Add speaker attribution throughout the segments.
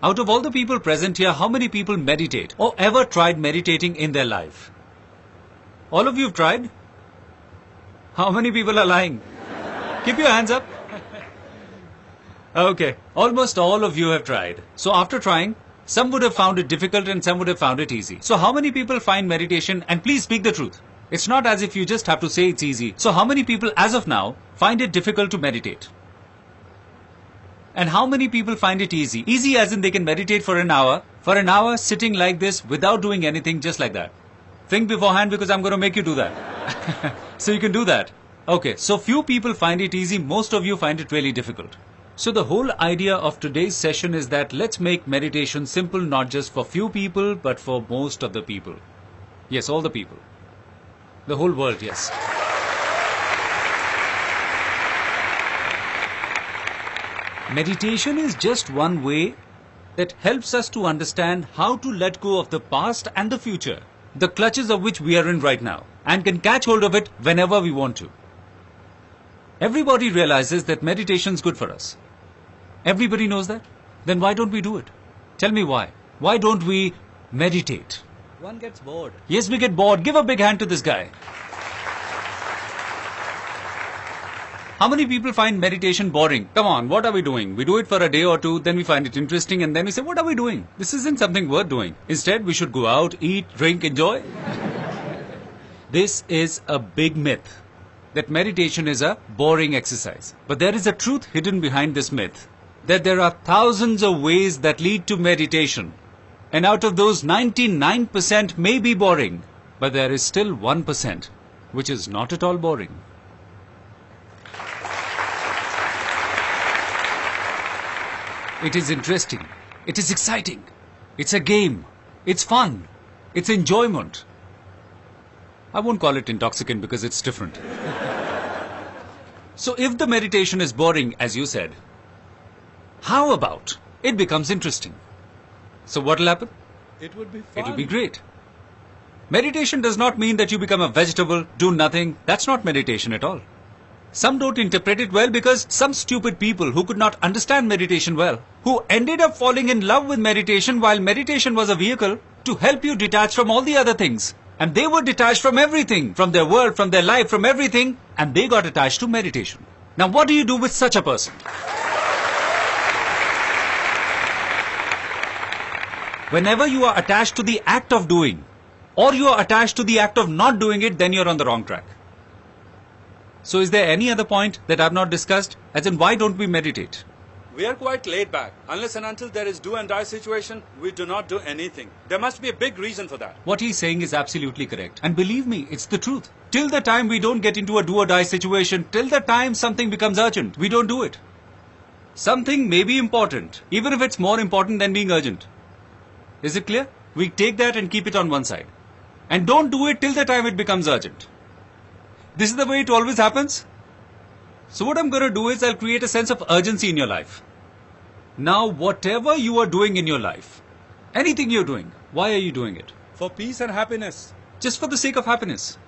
Speaker 1: Out of all the people present here, how many people meditate or ever tried meditating in their life? All of you have tried? How many people are lying? Keep your hands up. Okay, almost all of you have tried. So after trying, some would have found it difficult and some would have found it easy. So how many people find meditation, and please speak the truth. It's not as if you just have to say it's easy. So how many people as of now find it difficult to meditate? And how many people find it easy? Easy as in they can meditate for an hour sitting like this without doing anything, just like that. Think beforehand because I'm going to make you do that. So you can do that. Okay, so few people find it easy, most of you find it really difficult. So the whole idea of today's session is that let's make meditation simple, not just for few people, but for most of the people. Yes, all the people. The whole world, yes. Meditation is just one way that helps us to understand how to let go of the past and the future, the clutches of which we are in right now, and can catch hold of it whenever we want to. Everybody realizes that meditation is good for us. Everybody knows that? Then why don't we do it? Tell me why. Why don't we meditate?
Speaker 2: One gets bored.
Speaker 1: Yes, we get bored. Give a big hand to this guy. How many people find meditation boring? Come on, what are we doing? We do it for a day or two, then we find it interesting, and then we say, what are we doing? This isn't something worth doing. Instead, we should go out, eat, drink, enjoy. This is a big myth, that meditation is a boring exercise. But there is a truth hidden behind this myth, that there are thousands of ways that lead to meditation. And out of those, 99% may be boring, but there is still 1%, which is not at all boring. It is interesting. It is exciting. It's a game. It's fun. It's enjoyment. I won't call it intoxicant because it's different. So if the meditation is boring, as you said, how about it becomes interesting? So what will happen?
Speaker 2: It would be fun.
Speaker 1: It will be great. Meditation does not mean that you become a vegetable, do nothing. That's not meditation at all. Some don't interpret it well because some stupid people who could not understand meditation well, who ended up falling in love with meditation while meditation was a vehicle to help you detach from all the other things. And they were detached from everything, from their world, from their life, from everything, and they got attached to meditation. Now what do you do with such a person? Whenever you are attached to the act of doing, or you are attached to the act of not doing it, then you're on the wrong track. So is there any other point that I've not discussed? As in, why don't we meditate?
Speaker 2: We are quite laid back. Unless and until there is do and die situation, we do not do anything. There must be a big reason for that.
Speaker 1: What he's saying is absolutely correct. And believe me, it's the truth. Till the time we don't get into a do or die situation, till the time something becomes urgent, we don't do it. Something may be important, even if it's more important than being urgent. Is it clear? We take that and keep it on one side. And don't do it till the time it becomes urgent. This is the way it always happens. So what I'm going to do is I'll create a sense of urgency in your life. Now whatever you are doing in your life, anything you're doing, why are you doing it?
Speaker 2: For peace and happiness.
Speaker 1: Just for the sake of happiness.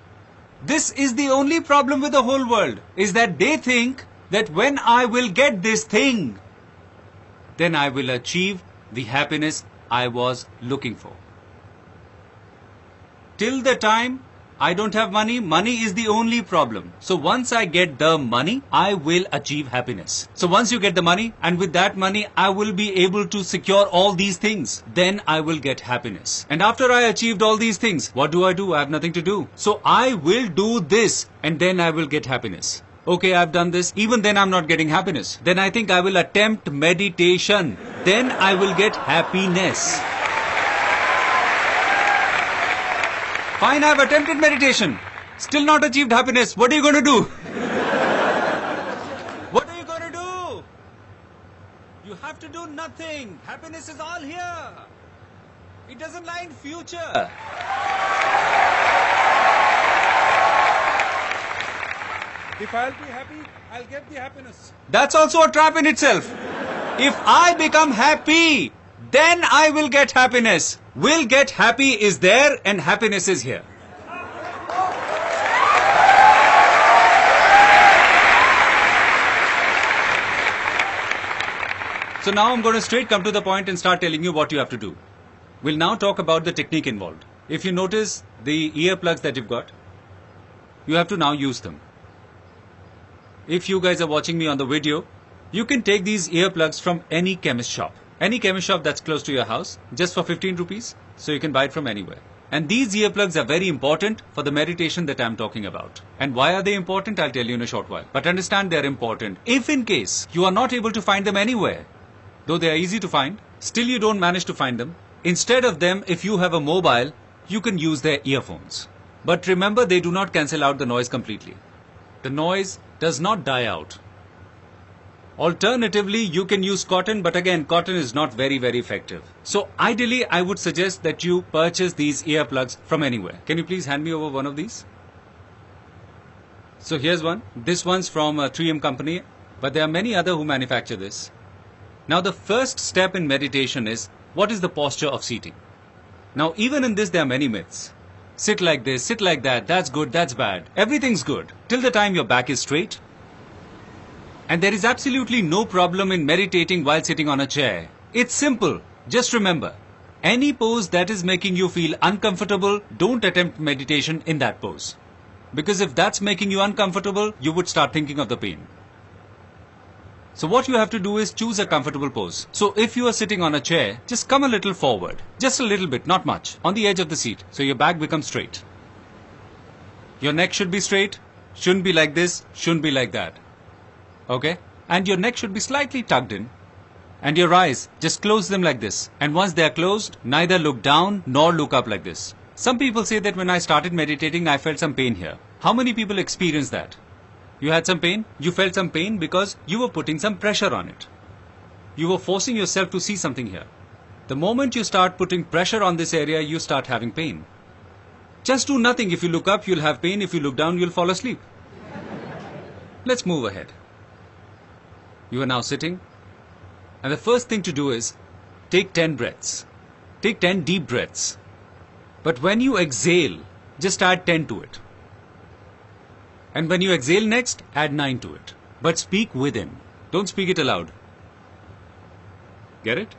Speaker 1: This is the only problem with the whole world, is that they think that when I will get this thing, then I will achieve the happiness I was looking for. Till the time I don't have money, money is the only problem. So once I get the money, I will achieve happiness. So once you get the money, and with that money, I will be able to secure all these things. Then I will get happiness. And after I achieved all these things, what do? I have nothing to do. So I will do this, and then I will get happiness. Okay, I've done this. Even then I'm not getting happiness. Then I think I will attempt meditation. Then I will get happiness. Fine, I've attempted meditation. Still not achieved happiness. What are you going to do? What are you going to do? You have to do nothing. Happiness is all here. It doesn't lie in future.
Speaker 2: If I'll be happy, I'll get the happiness.
Speaker 1: That's also a trap in itself. If I become happy, then I will get happiness. Will get happy is there and happiness is here. So now I'm going to straight come to the point and start telling you what you have to do. We'll now talk about the technique involved. If you notice the earplugs that you've got, you have to now use them. If you guys are watching me on the video, you can take these earplugs from any chemist shop. Any chemist shop that's close to your house, just for 15 rupees, so you can buy it from anywhere. And these earplugs are very important for the meditation that I'm talking about. And why are they important? I'll tell you in a short while. But understand they're important. If in case you are not able to find them anywhere, though they are easy to find, still you don't manage to find them, instead of them, if you have a mobile, you can use their earphones. But remember, they do not cancel out the noise completely. The noise does not die out. Alternatively, you can use cotton, but again, cotton is not very effective. So ideally, I would suggest that you purchase these earplugs from anywhere. Can you please hand me over one of these? So here's one. This one's from a 3M company, but there are many other who manufacture this. Now the first step in meditation is, what is the posture of seating? Now even in this, there are many myths. Sit like this, sit like that, that's good, that's bad. Everything's good till the time your back is straight. And there is absolutely no problem in meditating while sitting on a chair. It's simple. Just remember, any pose that is making you feel uncomfortable, don't attempt meditation in that pose. Because if that's making you uncomfortable, you would start thinking of the pain. So what you have to do is choose a comfortable pose. So if you are sitting on a chair, just come a little forward. Just a little bit, not much, on the edge of the seat. So your back becomes straight. Your neck should be straight. Shouldn't be like this, shouldn't be like that. Okay? And your neck should be slightly tucked in. And your eyes, just close them like this. And once they are closed, neither look down nor look up like this. Some people say that when I started meditating, I felt some pain here. How many people experience that? You had some pain? You felt some pain because you were putting some pressure on it. You were forcing yourself to see something here. The moment you start putting pressure on this area, you start having pain. Just do nothing. If you look up, you'll have pain. If you look down, you'll fall asleep. Let's move ahead. You are now sitting, and the first thing to do is take 10 breaths. Take 10 deep breaths. But when you exhale, just add 10 to it. And when you exhale next, add 9 to it. But speak within. Don't speak it aloud. Get it?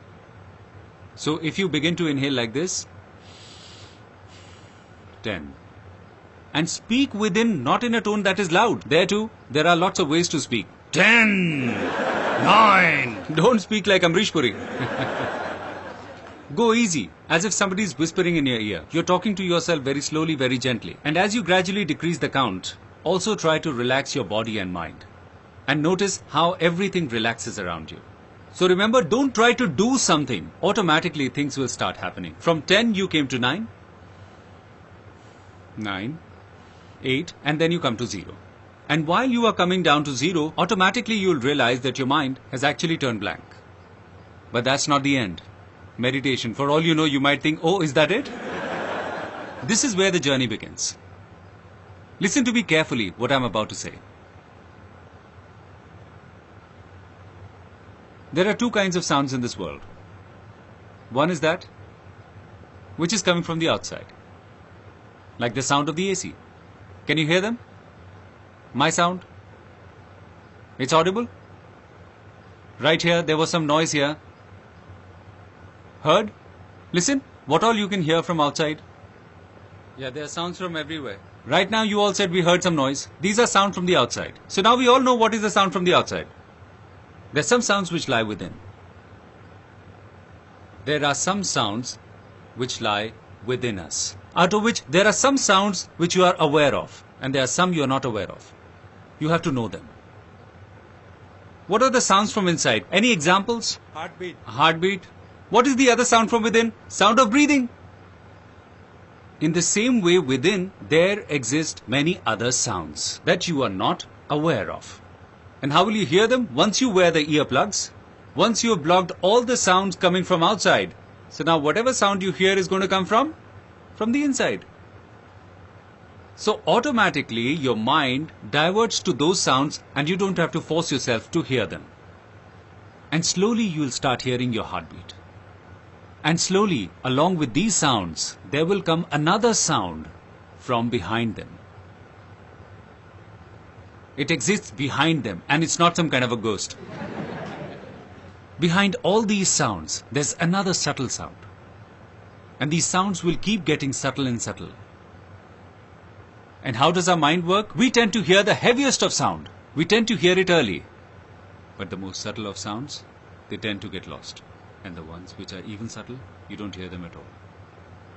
Speaker 1: So if you begin to inhale like this, 10. And speak within, not in a tone that is loud. There too, there are lots of ways to speak. 10, 9. Don't speak like Amrish Puri. Go easy, as if somebody is whispering in your ear. You're talking to yourself very slowly, very gently. And as you gradually decrease the count, also try to relax your body and mind. And notice how everything relaxes around you. So remember, don't try to do something. Automatically things will start happening. From 10 you came to 9, 9, 8, and then you come to 0. And while you are coming down to 0, automatically you'll realize that your mind has actually turned blank. But that's not the end. Meditation, for all you know, you might think, oh, is that it? This is where the journey begins. Listen to me carefully what I'm about to say. There are two kinds of sounds in this world. One is that which is coming from the outside. Like the sound of the AC. Can you hear them? My sound? It's audible? Right here, there was some noise here. Heard? Listen, what all you can hear from outside? Yeah, there are sounds from everywhere. Right now you all said we heard some noise. These are sounds from the outside. So now we all know what is the sound from the outside. There are some sounds which lie within. There are some sounds which lie within us. Out of which there are some sounds which you are aware of. And there are some you are not aware of. You have to know them. What are the sounds from inside? Any examples?
Speaker 2: Heartbeat.
Speaker 1: Heartbeat. What is the other sound from within? Sound of breathing. In the same way, within, there exist many other sounds that you are not aware of. And how will you hear them? Once you wear the earplugs, once you have blocked all the sounds coming from outside. So now whatever sound you hear is going to come from the inside. So automatically your mind diverts to those sounds and you don't have to force yourself to hear them. And slowly you'll start hearing your heartbeat. And slowly, along with these sounds, there will come another sound from behind them. It exists behind them and it's not some kind of a ghost. Behind all these sounds, there's another subtle sound. And these sounds will keep getting subtle and subtle. And how does our mind work? We tend to hear the heaviest of sound. We tend to hear it early. But the most subtle of sounds, they tend to get lost. And the ones which are even subtle, you don't hear them at all.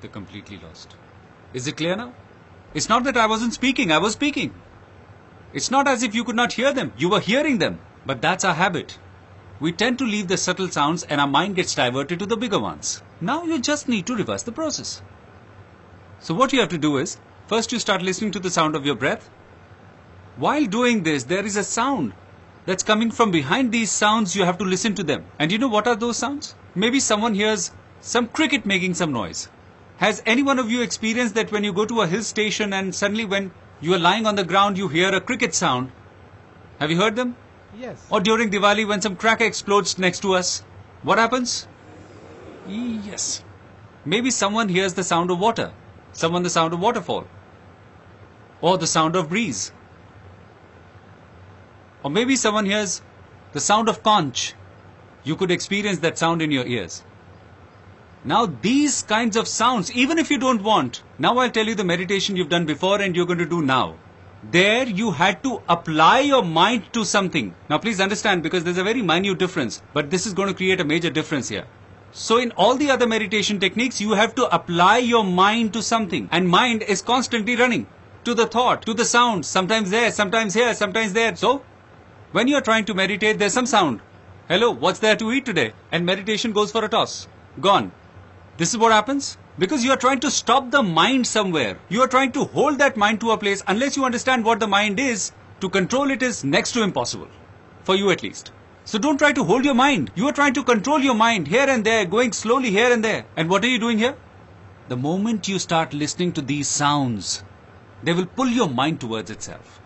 Speaker 1: They're completely lost. Is it clear now? It's not that I wasn't speaking, I was speaking. It's not as if you could not hear them. You were hearing them. But that's our habit. We tend to leave the subtle sounds and our mind gets diverted to the bigger ones. Now you just need to reverse the process. So what you have to do is, first you start listening to the sound of your breath. While doing this, there is a sound that's coming from behind these sounds. You have to listen to them. And you know what are those sounds? Maybe someone hears some cricket making some noise. Has any one of you experienced that when you go to a hill station and suddenly when you are lying on the ground, you hear a cricket sound? Have you heard them?
Speaker 3: Yes.
Speaker 1: Or during Diwali when some cracker explodes next to us, what happens? Yes. Maybe someone hears the sound of water, someone the sound of waterfall, or the sound of breeze. Or maybe someone hears the sound of conch. You could experience that sound in your ears. Now these kinds of sounds, even if you don't want, now I'll tell you the meditation you've done before and you're going to do now. There you had to apply your mind to something. Now please understand, because there's a very minute difference, but this is going to create a major difference here. So in all the other meditation techniques, you have to apply your mind to something. And mind is constantly running to the thought, to the sound, sometimes there, sometimes here, sometimes there. So when you're trying to meditate, there's some sound. Hello, what's there to eat today? And meditation goes for a toss. Gone. This is what happens. Because you are trying to stop the mind somewhere. You are trying to hold that mind to a place. Unless you understand what the mind is, to control it is next to impossible. For you at least. So don't try to hold your mind. You are trying to control your mind here and there, going slowly here and there. And what are you doing here? The moment you start listening to these sounds, they will pull your mind towards itself.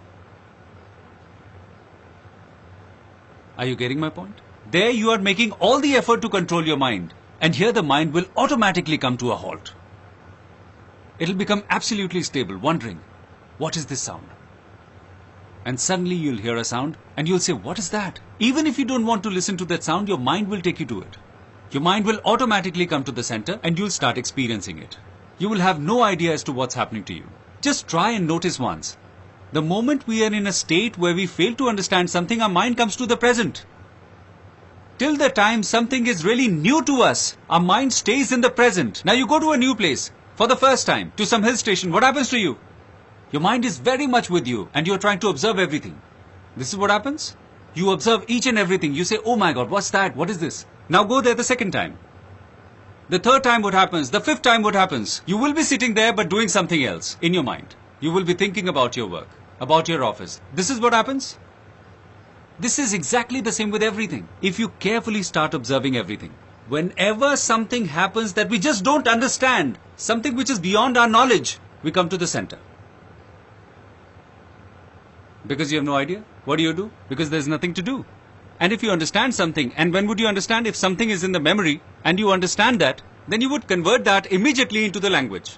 Speaker 1: Are you getting my point? There you are making all the effort to control your mind. And here the mind will automatically come to a halt. It'll become absolutely stable, wondering, what is this sound? And suddenly you'll hear a sound and you'll say, what is that? Even if you don't want to listen to that sound, your mind will take you to it. Your mind will automatically come to the center and you'll start experiencing it. You will have no idea as to what's happening to you. Just try and notice once. The moment we are in a state where we fail to understand something, our mind comes to the present. Till the time something is really new to us, our mind stays in the present. Now you go to a new place for the first time, to some hill station. What happens to you? Your mind is very much with you and you're trying to observe everything. This is what happens. You observe each and everything. You say, oh my God, what's that? What is this? Now go there the second time. The third time what happens? The fifth time what happens? You will be sitting there but doing something else in your mind. You will be thinking about your work, about your office. This is what happens. This is exactly the same with everything. If you carefully start observing everything, whenever something happens that we just don't understand, something which is beyond our knowledge, we come to the center. Because you have no idea. What do? Because there's nothing to do. And if you understand something, and when would you understand? If something is in the memory and you understand that, then you would convert that immediately into the language.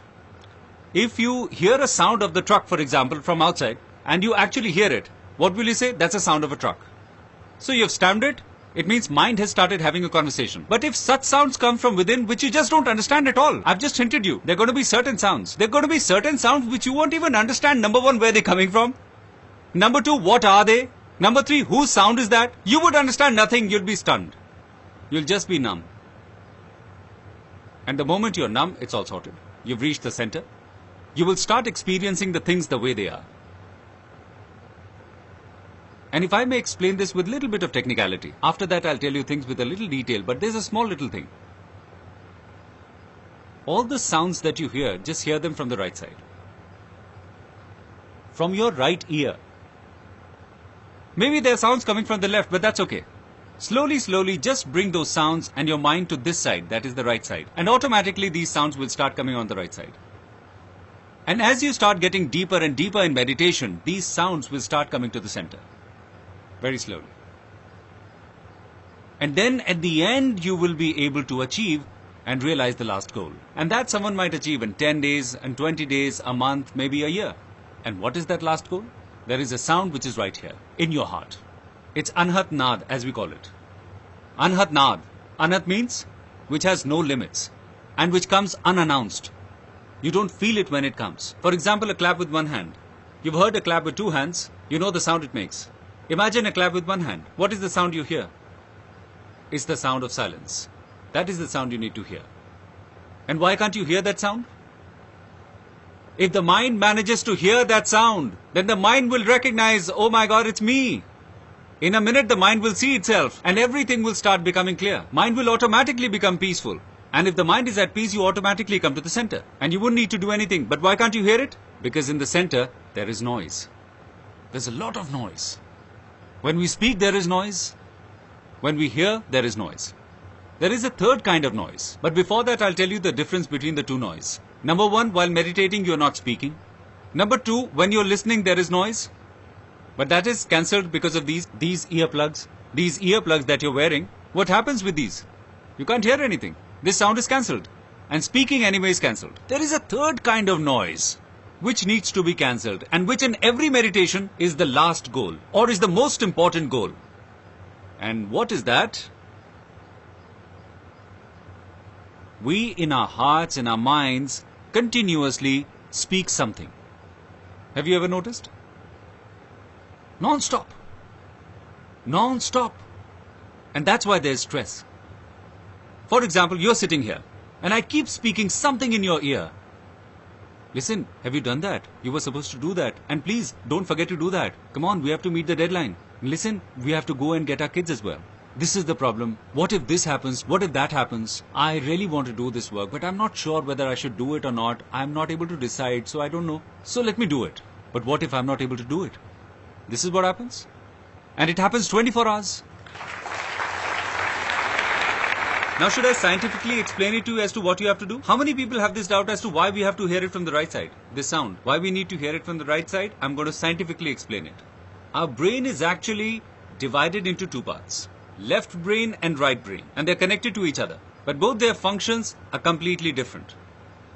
Speaker 1: If you hear a sound of the truck, for example, from outside, and you actually hear it, what will you say? That's a sound of a truck. So you have stamped it. It means mind has started having a conversation. But if such sounds come from within which you just don't understand at all, I've just hinted you, there are going to be certain sounds. There are going to be certain sounds which you won't even understand. Number one, where they're coming from. Number two, what are they? Number three, whose sound is that? You would understand nothing. You'll be stunned. You'll just be numb. And the moment you're numb, it's all sorted. You've reached the center. You will start experiencing the things the way they are. And if I may explain this with a little bit of technicality, after that I'll tell you things with a little detail, but there's a small little thing. All the sounds that you hear, just hear them from the right side. From your right ear. Maybe there are sounds coming from the left, but that's okay. Slowly, just bring those sounds and your mind to this side, that is the right side. And automatically these sounds will start coming on the right side. And as you start getting deeper and deeper in meditation, these sounds will start coming to the center. Very slowly. And then at the end you will be able to achieve and realize the last goal. And that someone might achieve in 10 days, and 20 days, a month, maybe a year. And what is that last goal? There is a sound which is right here, in your heart. It's Anhat Nad, as we call it. Anhat nad. Anhat means which has no limits and which comes unannounced. You don't feel it when it comes. For example, a clap with one hand. You've heard a clap with two hands. You know the sound it makes. Imagine a clap with one hand. What is the sound you hear? It's the sound of silence. That is the sound you need to hear. And why can't you hear that sound? If the mind manages to hear that sound, then the mind will recognize, oh my God, it's me. In a minute, the mind will see itself and everything will start becoming clear. Mind will automatically become peaceful. And if the mind is at peace, you automatically come to the center. And you wouldn't need to do anything. But why can't you hear it? Because in the center, there is noise. There's a lot of noise. When we speak, there is noise. When we hear, there is noise. There is a third kind of noise. But before that, I'll tell you the difference between the two noise. Number one, while meditating, you're not speaking. Number two, when you're listening, there is noise. But that is cancelled because of these earplugs. These earplugs that you're wearing. What happens with these? You can't hear anything. This sound is cancelled. And speaking anyway is cancelled. There is a third kind of noise which needs to be cancelled and which in every meditation is the last goal or is the most important goal. And what is that? We in our hearts, in our minds, continuously speak something. Have you ever noticed? Non-stop. Non-stop. And that's why there's stress. For example, you're sitting here and I keep speaking something in your ear. Listen, have you done that? You were supposed to do that. And please, don't forget to do that. Come on, we have to meet the deadline. Listen, we have to go and get our kids as well. This is the problem. What if this happens? What if that happens? I really want to do this work, but I'm not sure whether I should do it or not. I'm not able to decide, so I don't know. So let me do it. But what if I'm not able to do it? This is what happens. And it happens 24 hours. Now should I scientifically explain it to you as to what you have to do? How many people have this doubt as to why we have to hear it from the right side? This sound. Why we need to hear it from the right side? I'm going to scientifically explain it. Our brain is actually divided into two parts. Left brain and right brain. And they're connected to each other. But both their functions are completely different.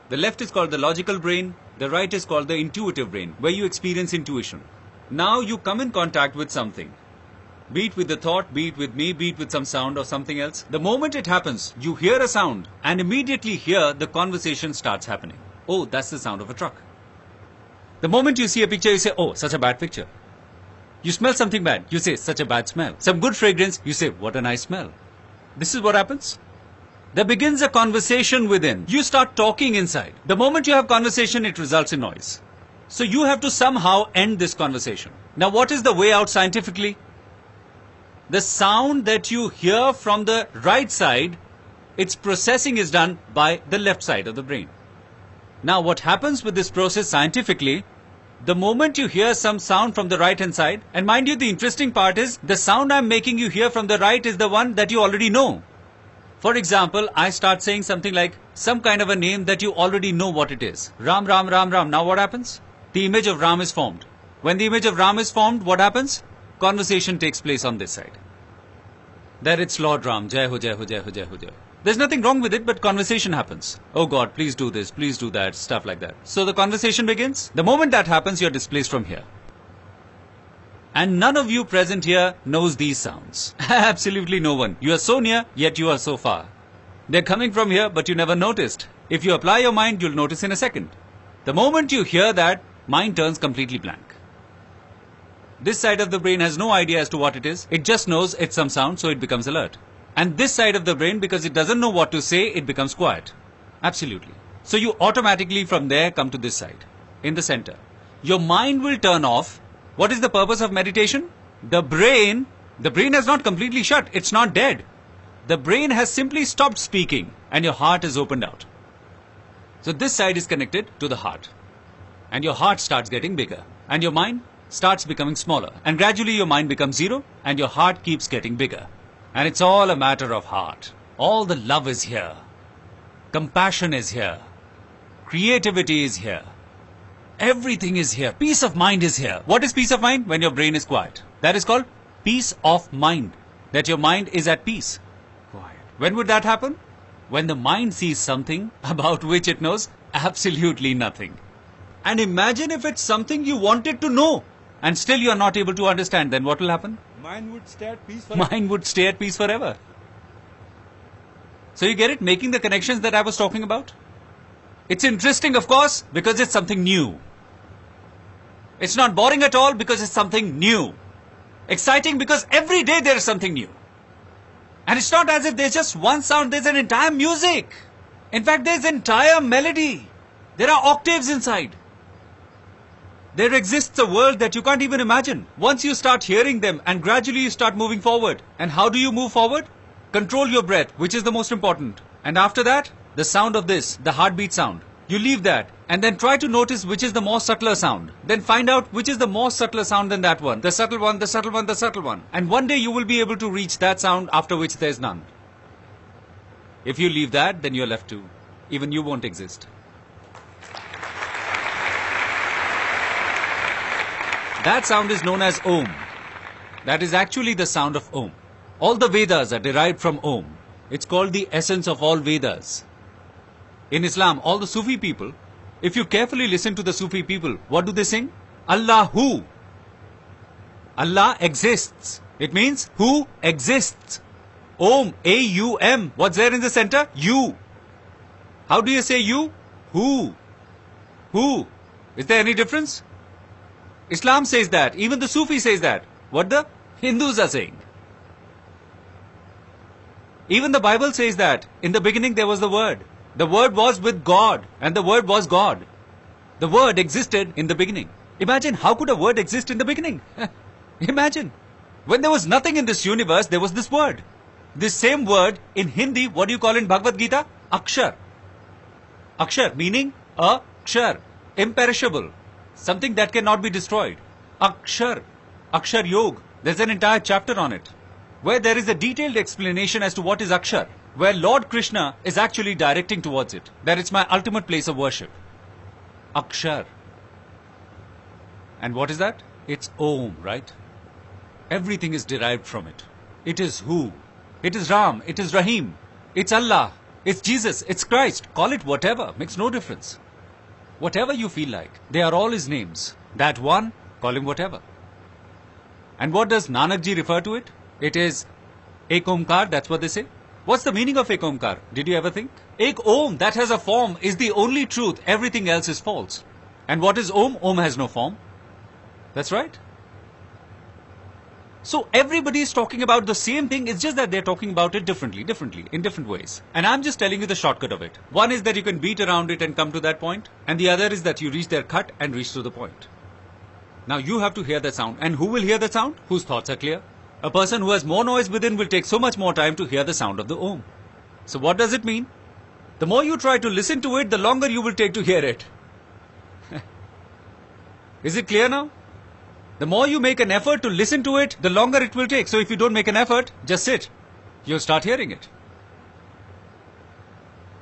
Speaker 1: The left is called the logical brain. The right is called the intuitive brain, where you experience intuition. Now you come in contact with something. Be it with the thought, be it with me, be it with some sound or something else. The moment it happens, you hear a sound and immediately here the conversation starts happening. Oh, that's the sound of a truck. The moment you see a picture, you say, oh, such a bad picture. You smell something bad, you say, such a bad smell. Some good fragrance, you say, what a nice smell. This is what happens. There begins a conversation within. You start talking inside. The moment you have conversation, it results in noise. So you have to somehow end this conversation. Now what is the way out scientifically? The sound that you hear from the right side, its processing is done by the left side of the brain. Now what happens with this process scientifically, the moment you hear some sound from the right hand side, and mind you, the interesting part is the sound I'm making you hear from the right is the one that you already know. For example, I start saying something like some kind of a name that you already know what it is. Ram, Ram, Ram, Ram. Now what happens? The image of Ram is formed. When the image of Ram is formed, what happens? Conversation takes place on this side. There it's Lord Ram. Jai ho, Jai ho, Jai ho, Jai ho, Jai ho. There's nothing wrong with it, but conversation happens. Oh God, please do this, please do that, stuff like that. So the conversation begins. The moment that happens, you're displaced from here. And none of you present here knows these sounds. Absolutely no one. You are so near, yet you are so far. They're coming from here, but you never noticed. If you apply your mind, you'll notice in a second. The moment you hear that, mind turns completely blank. This side of the brain has no idea as to what it is. It just knows it's some sound, so it becomes alert. And this side of the brain, because it doesn't know what to say, it becomes quiet. Absolutely. So you automatically from there come to this side, in the center. Your mind will turn off. What is the purpose of meditation? The brain has not completely shut. It's not dead. The brain has simply stopped speaking and your heart is opened out. So this side is connected to the heart. And your heart starts getting bigger. And your mind starts becoming smaller. And gradually your mind becomes zero and your heart keeps getting bigger. And it's all a matter of heart. All the love is here. Compassion is here. Creativity is here. Everything is here. Peace of mind is here. What is peace of mind? When your brain is quiet. That is called peace of mind. That your mind is at peace. Quiet. When would that happen? When the mind sees something about which it knows absolutely nothing. And imagine if it's something you wanted to know and still you are not able to understand, then what will happen?
Speaker 2: Mind would stay at peace forever.
Speaker 1: Mind would stay at peace forever. So you get it? Making the connections that I was talking about? It's interesting, of course, because it's something new. It's not boring at all because it's something new. Exciting because every day there is something new. And it's not as if there's just one sound, there's an entire music. In fact, there's an entire melody. There are octaves inside. There exists a world that you can't even imagine. Once you start hearing them and gradually you start moving forward. And how do you move forward? Control your breath, which is the most important. And after that, the sound of this, the heartbeat sound. You leave that and then try to notice which is the more subtler sound. Then find out which is the more subtler sound than that one. The subtle one, the subtle one, the subtle one. And one day you will be able to reach that sound after which there is none. If you leave that, then you're left too. Even you won't exist. That sound is known as Om. That is actually the sound of Om. All the Vedas are derived from Om. It's called the essence of all Vedas. In Islam, all the Sufi people, if you carefully listen to the Sufi people, what do they sing? Allahu. Allah exists. It means who exists. Om, A-U-M. What's there in the center? You. How do you say you? Who. Who. Is there any difference? Islam says that. Even the Sufi says that. What the Hindus are saying. Even the Bible says that. In the beginning there was the Word. The Word was with God. And the Word was God. The Word existed in the beginning. Imagine, how could a word exist in the beginning? Imagine. When there was nothing in this universe, there was this word. This same word, in Hindi, what do you call in Bhagavad Gita? Akshar. Akshar, meaning akshar. Imperishable. Something that cannot be destroyed. Akshar. Akshar Yog. There's an entire chapter on it, where there is a detailed explanation as to what is Akshar, where Lord Krishna is actually directing towards it, that it's my ultimate place of worship. Akshar. And what is that? It's Om, right? Everything is derived from it. It is who? It is Ram, it is Rahim, it's Allah, it's Jesus, it's Christ. Call it whatever, makes no difference. Whatever you feel like, they are all his names. That one, call him whatever. And what does Nanak ji refer to it? It is Ek Omkar, that's what they say. What's the meaning of Ek Omkar? Did you ever think? Ek Om, that has a form, is the only truth. Everything else is false. And what is Om? Om has no form. That's right. So everybody is talking about the same thing, it's just that they're talking about it differently, in different ways. And I'm just telling you the shortcut of it. One is that you can beat around it and come to that point. And the other is that you reach their cut and reach to the point. Now you have to hear that sound. And who will hear that sound? Whose thoughts are clear. A person who has more noise within will take so much more time to hear the sound of the Om. So what does it mean? The more you try to listen to it, the longer you will take to hear it. Is it clear now? The more you make an effort to listen to it, the longer it will take. So if you don't make an effort, just sit. You'll start hearing it.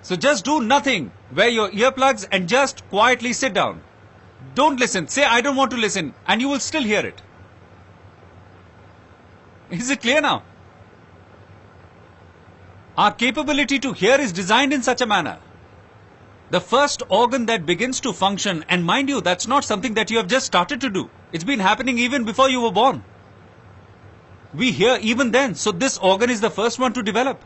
Speaker 1: So just do nothing. Wear your earplugs and just quietly sit down. Don't listen. Say, I don't want to listen. And you will still hear it. Is it clear now? Our capability to hear is designed in such a manner. The first organ that begins to function, and mind you, that's not something that you have just started to do. It's been happening even before you were born. We hear even then. So this organ is the first one to develop.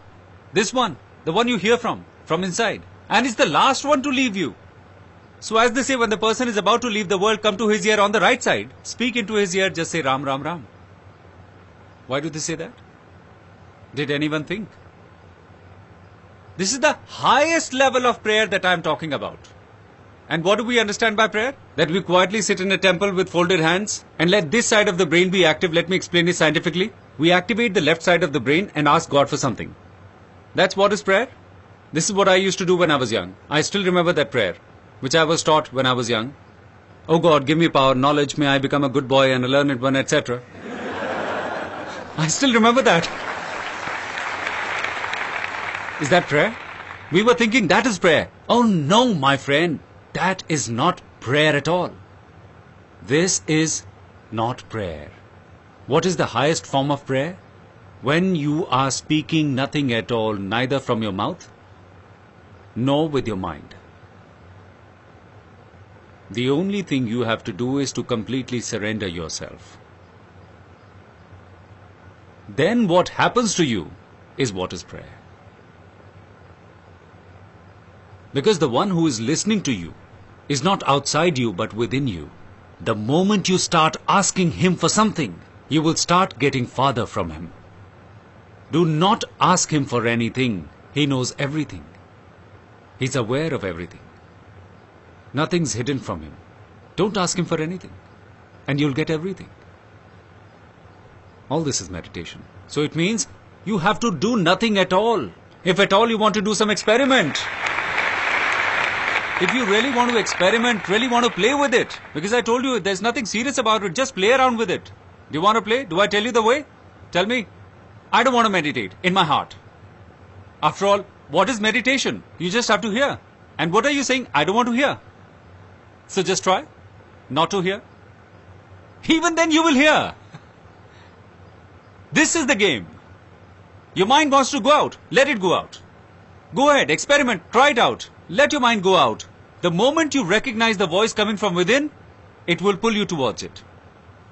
Speaker 1: This one, the one you hear from inside. And it's the last one to leave you. So as they say, when the person is about to leave the world, come to his ear on the right side. Speak into his ear, just say Ram, Ram, Ram. Why do they say that? Did anyone think? This is the highest level of prayer that I am talking about. And what do we understand by prayer? That we quietly sit in a temple with folded hands and let this side of the brain be active. Let me explain it scientifically. We activate the left side of the brain and ask God for something. That's what is prayer. This is what I used to do when I was young. I still remember that prayer, which I was taught when I was young. Oh God, give me power, knowledge, may I become a good boy and a learned one, etc. I still remember that. Is that prayer? We were thinking that is prayer. Oh no, my friend. That is not prayer at all. This is not prayer. What is the highest form of prayer? When you are speaking nothing at all, neither from your mouth, nor with your mind. The only thing you have to do is to completely surrender yourself. Then what happens to you is what is prayer. Because the one who is listening to you is not outside you but within you. The moment you start asking him for something, you will start getting farther from him. Do not ask him for anything. He knows everything. He's aware of everything. Nothing's hidden from him. Don't ask him for anything, and you'll get everything. All this is meditation. So it means you have to do nothing at all. If at all you want to do some experiment. If you really want to experiment, really want to play with it, because I told you there's nothing serious about it, just play around with it. Do you want to play? Do I tell you the way? Tell me. I don't want to meditate in my heart. After all, what is meditation? You just have to hear. And what are you saying? I don't want to hear. So just try not to hear. Even then you will hear. This is the game. Your mind wants to go out. Let it go out. Go ahead, experiment, try it out. Let your mind go out. The moment you recognize the voice coming from within, it will pull you towards it.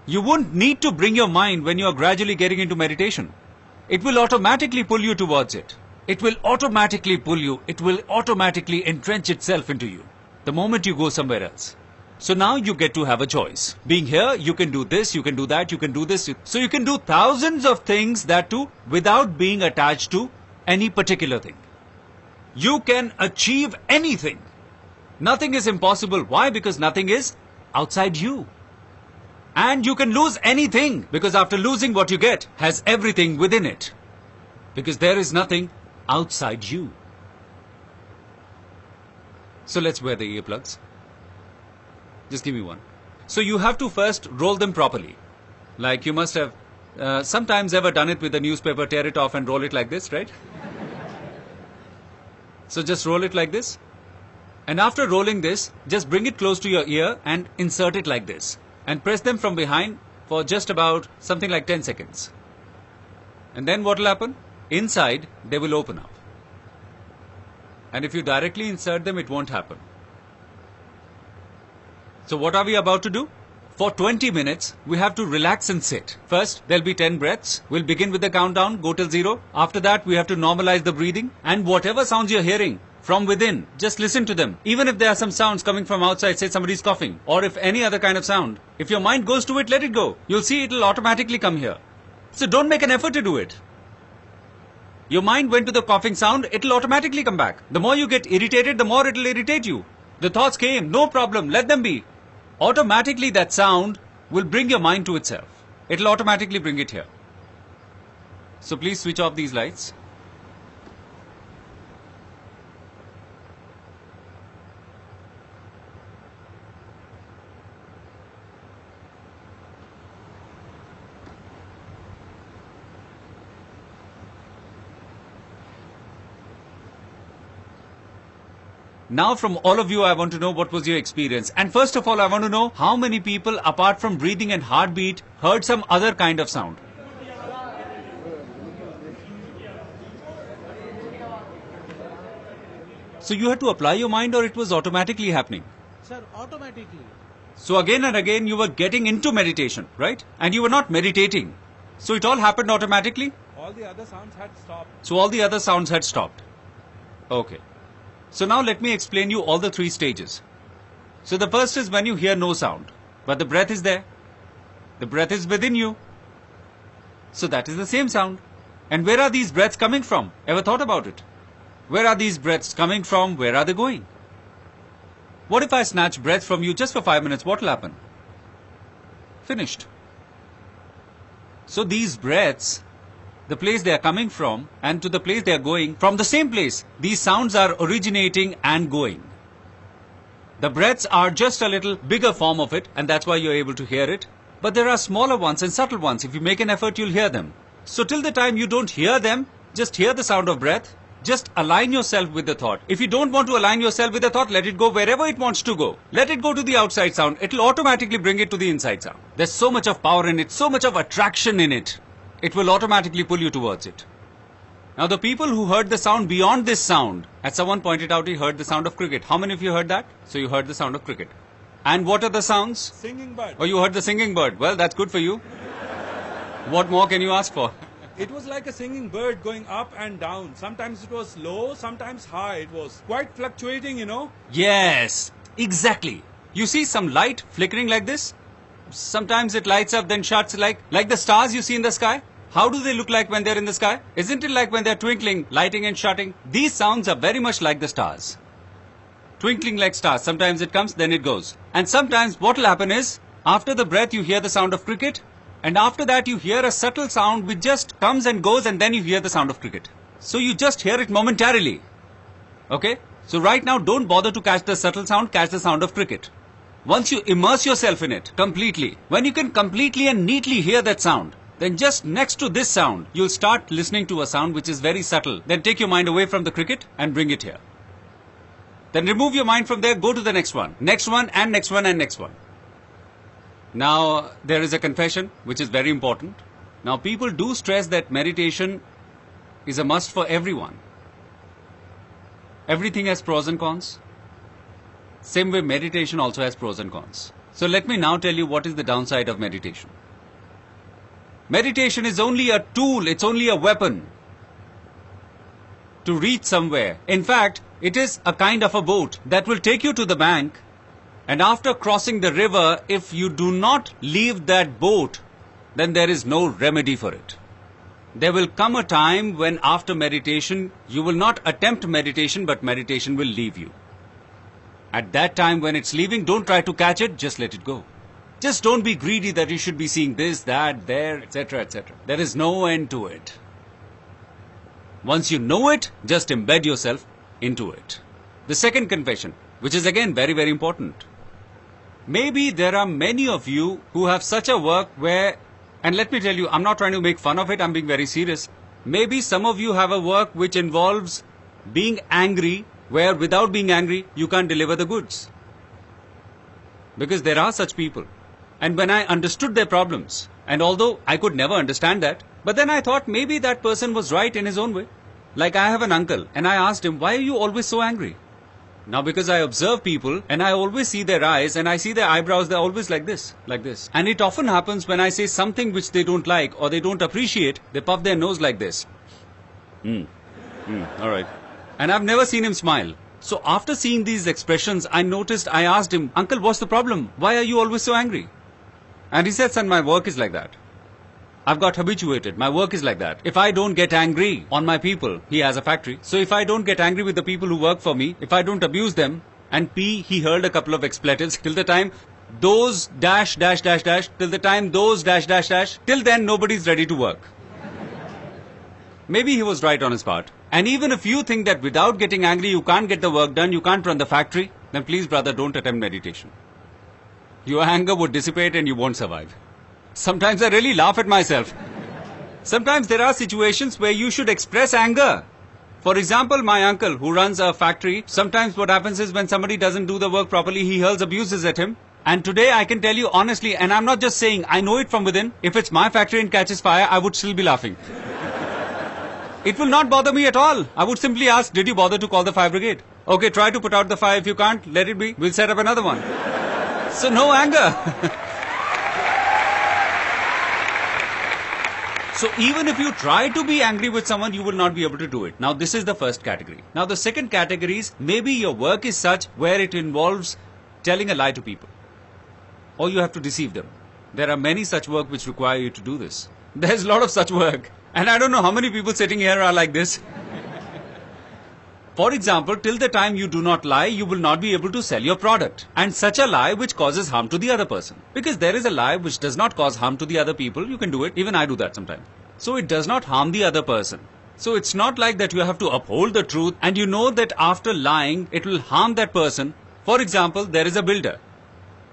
Speaker 1: You won't need to bring your mind when you are gradually getting into meditation. It will automatically pull you towards it. It will automatically pull you. It will automatically entrench itself into you the moment you go somewhere else. So now you get to have a choice. Being here, you can do this, you can do that, you can do this. So you can do thousands of things, that too, without being attached to any particular thing. You can achieve anything. Nothing is impossible. Why? Because nothing is outside you. And you can lose anything, because after losing, what you get has everything within it. Because there is nothing outside you. So let's wear the earplugs. Just give me one. So you have to first roll them properly. Like you must have sometimes ever done it with a newspaper, tear it off and roll it like this, right? So just roll it like this. And after rolling this, just bring it close to your ear and insert it like this. And press them from behind for just about something like 10 seconds. And then what will happen? Inside, they will open up. And if you directly insert them, it won't happen. So what are we about to do? For 20 minutes, we have to relax and sit. First, there'll be 10 breaths. We'll begin with the countdown, go till 0. After that, we have to normalize the breathing. And whatever sounds you're hearing from within, just listen to them. Even if there are some sounds coming from outside, say somebody's coughing, or if any other kind of sound, if your mind goes to it, let it go. You'll see it'll automatically come here. So don't make an effort to do it. Your mind went to the coughing sound, it'll automatically come back. The more you get irritated, the more it'll irritate you. The thoughts came, no problem, let them be. Automatically that sound will bring your mind to itself. It'll automatically bring it here. So please switch off these lights. Now from all of you, I want to know what was your experience. And first of all, I want to know how many people, apart from breathing and heartbeat, heard some other kind of sound. So you had to apply your mind, or it was automatically happening?
Speaker 3: Sir, automatically.
Speaker 1: So again and again you were getting into meditation, right? And you were not meditating. So it all happened automatically?
Speaker 2: All the other sounds had stopped.
Speaker 1: So all the other sounds had stopped. Okay. So now let me explain you all the 3 stages. So the first is when you hear no sound, but the breath is there. The breath is within you. So that is the same sound. And where are these breaths coming from? Ever thought about it? Where are these breaths coming from? Where are they going? What if I snatch breath from you just for 5 minutes? What will happen? Finished. So these breaths, the place they are coming from and to the place they are going, from the same place, these sounds are originating and going. The breaths are just a little bigger form of it, and that's why you're able to hear it. But there are smaller ones and subtle ones. If you make an effort, you'll hear them. So till the time you don't hear them, just hear the sound of breath. Just align yourself with the thought. If you don't want to align yourself with the thought, let it go wherever it wants to go. Let it go to the outside sound. It'll automatically bring it to the inside sound. There's so much of power in it, so much of attraction in it. It will automatically pull you towards it. Now the people who heard the sound beyond this sound, as someone pointed out, he heard the sound of cricket. How many of you heard that? So you heard the sound of cricket. And what are the sounds?
Speaker 2: Singing bird.
Speaker 1: Oh, you heard the singing bird. Well, that's good for you. What more can you ask for?
Speaker 2: It was like a singing bird going up and down. Sometimes it was low, sometimes high. It was quite fluctuating, you know.
Speaker 1: Yes, exactly. You see some light flickering like this? Sometimes it lights up, then shuts, like the stars you see in the sky. How do they look like when they're in the sky? Isn't it like when they're twinkling, lighting and shutting? These sounds are very much like the stars. Twinkling like stars. Sometimes it comes, then it goes. And sometimes what will happen is, after the breath you hear the sound of cricket, and after that you hear a subtle sound which just comes and goes, and then you hear the sound of cricket. So you just hear it momentarily. Okay? So right now don't bother to catch the subtle sound, catch the sound of cricket. Once you immerse yourself in it completely, when you can completely and neatly hear that sound, then just next to this sound, you'll start listening to a sound which is very subtle. Then take your mind away from the cricket and bring it here. Then remove your mind from there, go to the next one and next one and next one. Now, there is a confession which is very important. Now, people do stress that meditation is a must for everyone. Everything has pros and cons. Same way, meditation also has pros and cons. So let me now tell you what is the downside of meditation. Meditation is only a tool, it's only a weapon to reach somewhere. In fact, it is a kind of a boat that will take you to the bank, and after crossing the river, if you do not leave that boat, then there is no remedy for it. There will come a time when after meditation, you will not attempt meditation, but meditation will leave you. At that time when it's leaving, don't try to catch it, just let it go. Just don't be greedy that you should be seeing this, that, there, etc., etc. There is no end to it. Once you know it, just embed yourself into it. The second confession, which is again very, very important. Maybe there are many of you who have such a work where, and let me tell you, I'm not trying to make fun of it, I'm being very serious. Maybe some of you have a work which involves being angry, where without being angry, you can't deliver the goods. Because there are such people. And when I understood their problems, and although I could never understand that, but then I thought maybe that person was right in his own way. Like I have an uncle, and I asked him, why are you always so angry? Now because I observe people, and I always see their eyes, and I see their eyebrows, they're always like this, like this. And it often happens when I say something which they don't like, or they don't appreciate, they puff their nose like this. Alright. And I've never seen him smile. So after seeing these expressions, I asked him, Uncle, what's the problem? Why are you always so angry? And he said, son, my work is like that. I've got habituated. My work is like that. If I don't get angry on my people, he has a factory. So if I don't get angry with the people who work for me, if I don't abuse them, and he hurled a couple of expletives till the time those dash, till the time those dash, till then nobody's ready to work. Maybe he was right on his part. And even if you think that without getting angry you can't get the work done, you can't run the factory, then please brother, don't attempt meditation. Your anger would dissipate and you won't survive. Sometimes I really laugh at myself. Sometimes there are situations where you should express anger. For example, my uncle who runs a factory, sometimes what happens is when somebody doesn't do the work properly, he hurls abuses at him. And today I can tell you honestly, and I'm not just saying, I know it from within, if it's my factory and catches fire, I would still be laughing. It will not bother me at all. I would simply ask, did you bother to call the fire brigade? Okay, try to put out the fire. If you can't, let it be. We'll set up another one. So no anger. So even if you try to be angry with someone, you will not be able to do it. Now this is the first category. Now the second category is maybe your work is such where it involves telling a lie to people. Or you have to deceive them. There are many such work which require you to do this. There's a lot of such work. And I don't know how many people sitting here are like this. For example, till the time you do not lie, you will not be able to sell your product. And such a lie which causes harm to the other person. Because there is a lie which does not cause harm to the other people, you can do it. Even I do that sometimes. So it does not harm the other person. So it's not like that you have to uphold the truth and you know that after lying, it will harm that person. For example, there is a builder.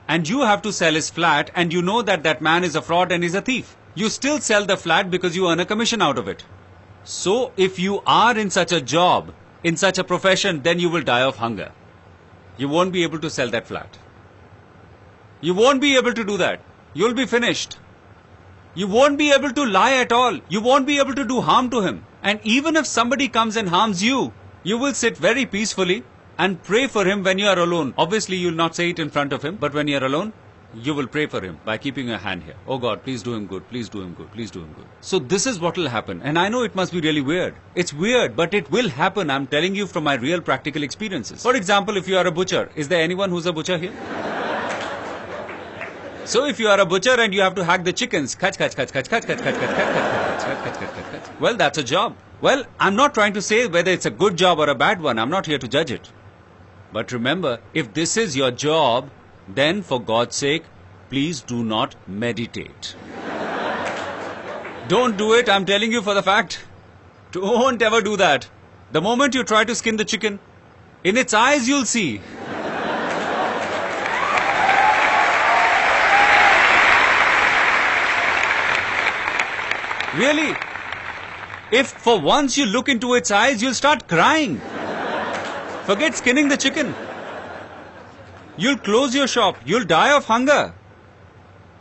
Speaker 1: And you have to sell his flat and you know that that man is a fraud and is a thief. You still sell the flat because you earn a commission out of it. So if you are in such a job, in such a profession, then you will die of hunger. You won't be able to sell that flat. You won't be able to do that. You'll be finished. You won't be able to lie at all. You won't be able to do harm to him. And even if somebody comes and harms you, you will sit very peacefully and pray for him when you are alone. Obviously, you'll not say it in front of him, but when you are alone, you will pray for him by keeping your hand here. Oh God, please do him good, please do him good, please do him good. So this is what will happen. And I know it must be really weird. It's weird, but it will happen. I'm telling you from my real practical experiences. For example, if you are a butcher, is there anyone who's a butcher here? So if you are a butcher and you have to hack the chickens, well, that's a job. Well, I'm not trying to say whether it's a good job or a bad one. I'm not here to judge it. But remember, if this is your job, then for God's sake, please do not meditate. Don't do it, I'm telling you for the fact. Don't ever do that. The moment you try to skin the chicken, in its eyes you'll see. Really, if for once you look into its eyes, you'll start crying. Forget skinning the chicken. You'll close your shop. You'll die of hunger.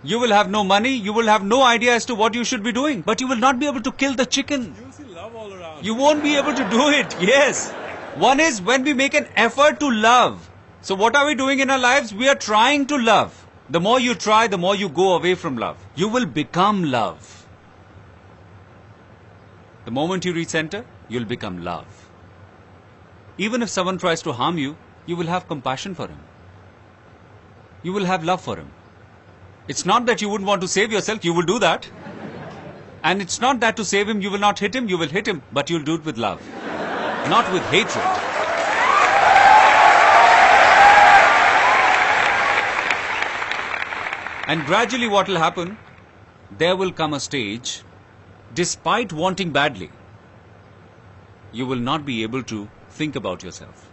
Speaker 1: You will have no money. You will have no idea as to what you should be doing. But you will not be able to kill the chicken.
Speaker 2: You'll see love all around.
Speaker 1: You won't be able to do it. Yes. One is when we make an effort to love. So what are we doing in our lives? We are trying to love. The more you try, the more you go away from love. You will become love. The moment you reach center, you'll become love. Even if someone tries to harm you, you will have compassion for him. You will have love for him. It's not that you wouldn't want to save yourself, you will do that. And it's not that to save him, you will not hit him, you will hit him, but you'll do it with love. Not with hatred. And gradually what will happen, there will come a stage, despite wanting badly, you will not be able to think about yourself.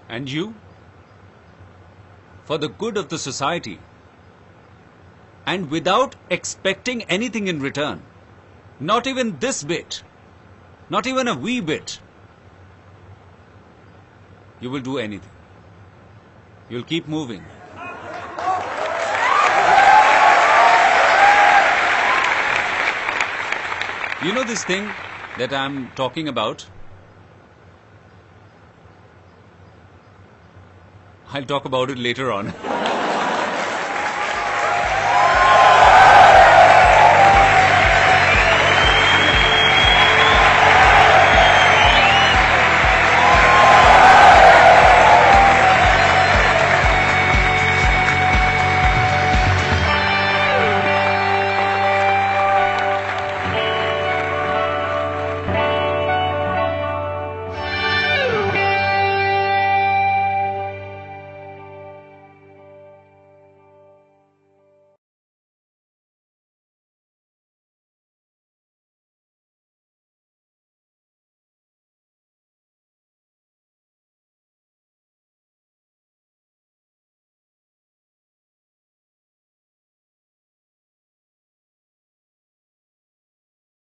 Speaker 1: And you, for the good of the society, and without expecting anything in return, not even this bit, not even a wee bit, you will do anything. You'll keep moving. You know this thing that I'm talking about? I'll talk about it later on.